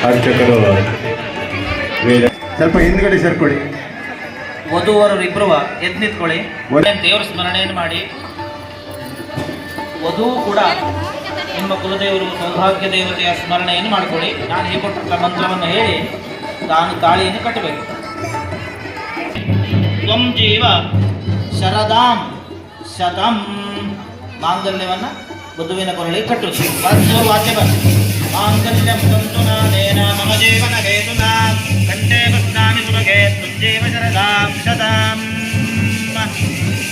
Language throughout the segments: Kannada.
ಅರ್ಚಕರು ಸ್ವಲ್ಪ ಹಿಂದ್ಗಡೆ ಸೇರ್ಕೊಳ್ಳಿ. ವಧುವರರು ಇಬ್ಬರು ಎದ್ದು ನಿಂತ್ಕೊಳ್ಳಿ. ದೇವರ ಸ್ಮರಣೆಯನ್ನು ಮಾಡಿ. ವಧು ಕೂಡ ನಿಮ್ಮ ಕುಲದೇವರು ಸೌಭಾಗ್ಯ ದೇವತೆಯ ಸ್ಮರಣೆಯನ್ನು ಮಾಡಿಕೊಳ್ಳಿ. ನಾನು ಹೇಳಿಕೊಟ್ಟ ಮಂತ್ರವನ್ನು ಹೇಳಿ ತಾನು ತಾಳಿಯನ್ನು ಕಟ್ಟಬೇಕು. ತ್ವಂ ಜೀವ ಶರದಾಂ ಶತಂ ಮಾಂಗಲ್ಯವನ್ನು ವಧುವಿನ ಕೊರಳಿಗೆ ಕಟ್ಟುವುದು. ವಾದ್ಯ ಬಂದು ಮಾಂಗಲ್ಯಂ ತಂತು ನಾನೇನ ಮಮ ಜೀವನ ಹೇತುನಾ ಕಂಠೇ ಬದ್ನಾಮಿ ಸುಭಗೆ ತ್ವಂ ಶರದಾಂ ಶತಂ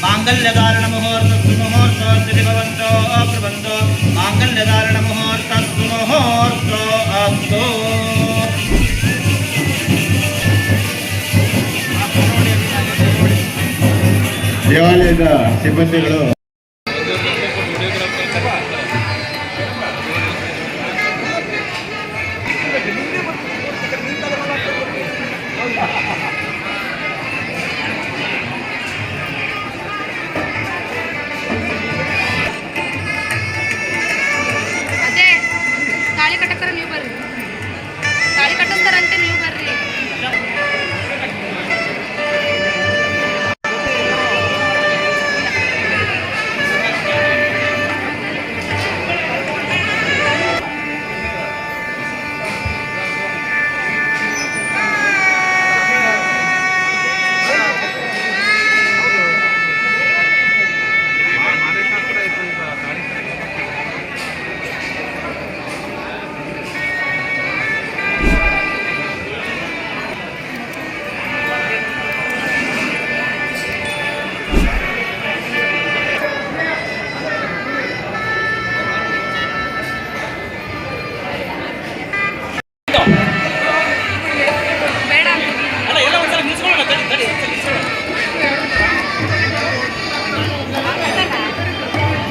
ಮಾಂಗಲ್ಯಧಾರಣ ಮುಹೂರ್ತಸ್ತು ಮುಹೂರ್ತೋಸ್ತು ಭವಂತೋ ಪ್ರಬಂಧೋ ಮಾಂಗಲ್ಯಧಾರಣ ಮುಹೂರ್ತಸ್ತು ಮುಹೂರ್ತೋ ಅಸ್ತು. ದೇವಾಲಯದ ಸಿಬ್ಬಂದಿಗಳು ತಾಳಿ ಕಟ್ಟಕ್ಕಾರ ನೀವು ಬರ್ರಿ, ತಾಳಿ ಕಟ್ಟಿಸ್ತಾರಂತೆ ನೀವು ಬರ್ರಿ.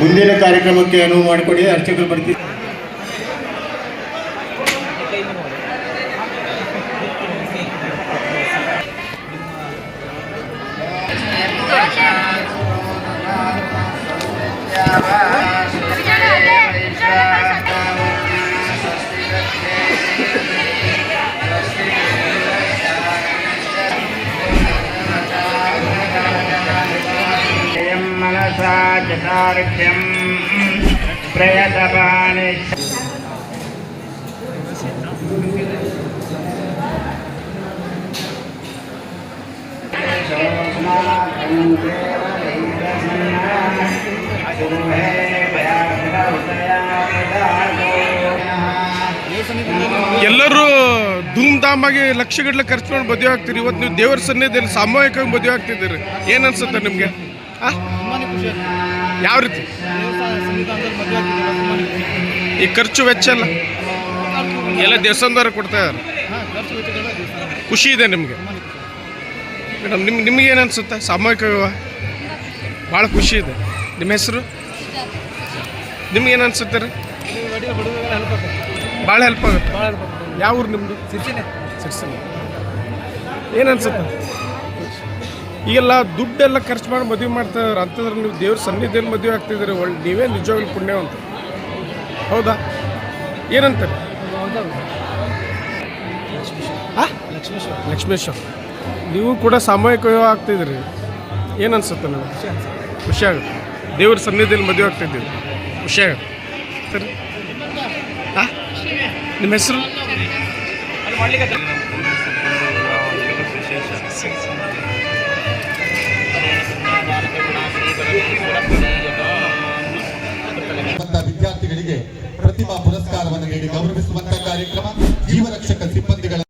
ಮುಂದಿನ ಕಾರ್ಯಕ್ರಮಕ್ಕೆ ಅನುವು ಮಾಡಿಕೊಡಿ. ಅರ್ಚಕರು ಬರ್ತೀವಿ. ಚತಾರ್ಕ್ಷ್ಯಂ ಪ್ರಯತಪಾನಿ ಎಲ್ಲರೂ ಧೂಮ್ಧಾಮಾಗಿ ಲಕ್ಷಗಟ್ಟಲೆ ಖರ್ಚು ಮಾಡಿ ಮದುವೆ ಆಗ್ತೀರಿ. ಇವತ್ತು ನೀವು ದೇವರ ಸನ್ನಿಧಿಯಲ್ಲಿ ಸಾಮೂಹಿಕವಾಗಿ ಮದುವೆ ಆಗ್ತಿದ್ದೀರಿ. ಏನು ಅನ್ಸುತ್ತೆ ನಿಮಗೆ? ಯಾವ ರೀತಿ ಈ ಖರ್ಚು ವೆಚ್ಚ ಎಲ್ಲ ದೇವಸ್ಥಾನದವ್ರು ಕೊಡ್ತಾ ಇದ್ದಾರೆ. ಖುಷಿ ಇದೆ ನಿಮಗೆ ಮೇಡಮ್? ನಿಮ್ಗೆ ಏನು ಅನ್ಸುತ್ತೆ? ಸಾಮೂಹಿಕ ವಿವಾಹ ಭಾಳ ಖುಷಿ ಇದೆ. ನಿಮ್ಮ ಹೆಸರು? ನಿಮ್ಗೇನು ಅನ್ಸುತ್ತೆ ರೀ? ಭಾಳ ಹೆಲ್ಪ್ ಆಗುತ್ತೆ. ಯಾವ ಊರು ನಿಮ್ಮದು? ಸಿರ್ಸಿನೆ. ಏನು ಅನ್ಸುತ್ತೆ? ಈಗೆಲ್ಲ ದುಡ್ಡೆಲ್ಲ ಖರ್ಚು ಮಾಡಿ ಮದುವೆ ಮಾಡ್ತಾರೆ ಅಂತಂದ್ರೆ ನೀವು ದೇವ್ರ ಸನ್ನಿಧಿಯಲ್ಲಿ ಮದುವೆ ಆಗ್ತಿದ್ದೀರಿ. ಒಳ್ಳೆ ನೀವೇ ನಿಜವಾಗ್ಲೂ ಪುಣ್ಯವಂತ. ಹೌದಾ? ಏನಂತಾರೆ? ಲಕ್ಷ್ಮೇಶ್ವರ ನೀವು ಕೂಡ ಸಾಮೂಹಿಕ ವಿವಾಹ ಆಗ್ತಿದ್ದೀರಿ. ಏನು ಅನ್ಸುತ್ತೆ ನೀವು? ಖುಷಿ ಆಗುತ್ತೆ. ದೇವ್ರ ಸನ್ನಿಧಿಯಲ್ಲಿ ಮದುವೆ ಆಗ್ತಿದ್ದೀರಿ. ಖುಷಿ ಆಗುತ್ತೆ ಸರಿ. ನಿಮ್ಮ ಹೆಸರು? ವಿದ್ಯಾರ್ಥಿಗಳಿಗೆ ಪ್ರತಿಭಾ ಪುರಸ್ಕಾರವನ್ನು ನೀಡಿ ಗೌರವಿಸುವಂತಹ ಕಾರ್ಯಕ್ರಮ ಜೀವರಕ್ಷಕ ಸಿಬ್ಬಂದಿಗಳ